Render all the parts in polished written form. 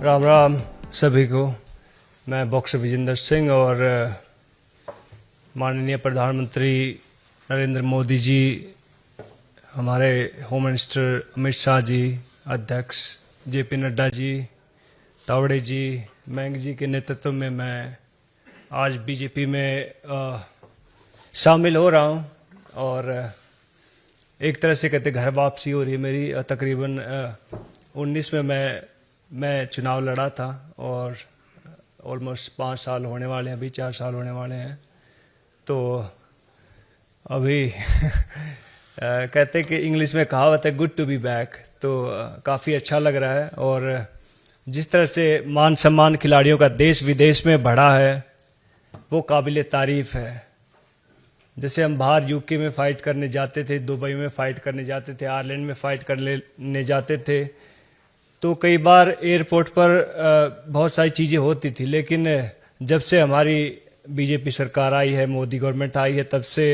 राम राम सभी को। मैं बॉक्सर विजेंद्र सिंह और माननीय प्रधानमंत्री नरेंद्र मोदी जी, हमारे होम मिनिस्टर अमित शाह जी, अध्यक्ष जेपी नड्डा जी, तावड़े जी, मैंग जी के नेतृत्व में मैं आज बीजेपी में शामिल हो रहा हूं और एक तरह से कहते घर वापसी हो रही है मेरी। तकरीबन 19 में मैं चुनाव लड़ा था और ऑलमोस्ट 5 साल होने वाले हैं, अभी 4 साल होने वाले हैं। तो अभी कहते कि इंग्लिश में कहावत है गुड टू बी बैक, तो काफ़ी अच्छा लग रहा है। और जिस तरह से मान सम्मान खिलाड़ियों का देश विदेश में बढ़ा है वो काबिल तारीफ़ है। जैसे हम बाहर यूके में फ़ाइट करने जाते थे, दुबई में फ़ाइट करने जाते थे, आयरलैंड में फ़ाइट करने जाते थे, तो कई बार एयरपोर्ट पर बहुत सारी चीज़ें होती थी। लेकिन जब से हमारी बीजेपी सरकार आई है, मोदी गवर्नमेंट आई है, तब से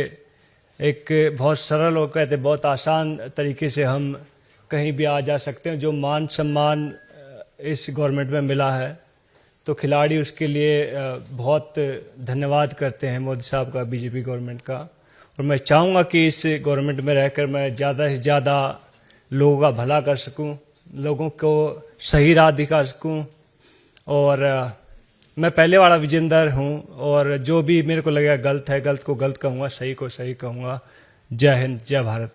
एक बहुत सरल और कहते बहुत आसान तरीके से हम कहीं भी आ जा सकते हैं। जो मान सम्मान इस गवर्नमेंट में मिला है तो खिलाड़ी उसके लिए बहुत धन्यवाद करते हैं मोदी साहब का, बीजेपी गवर्नमेंट का। और मैं चाहूँगा कि इस गवर्नमेंट में रहकर मैं ज़्यादा से ज़्यादा लोगों का भला कर सकूँ, लोगों को सही राह दिखा सकूँ। और मैं पहले वाला विजेंदर हूँ और जो भी मेरे को लगेगा गलत है, गलत को गलत कहूँगा, सही को सही कहूँगा। जय हिंद, जय भारत।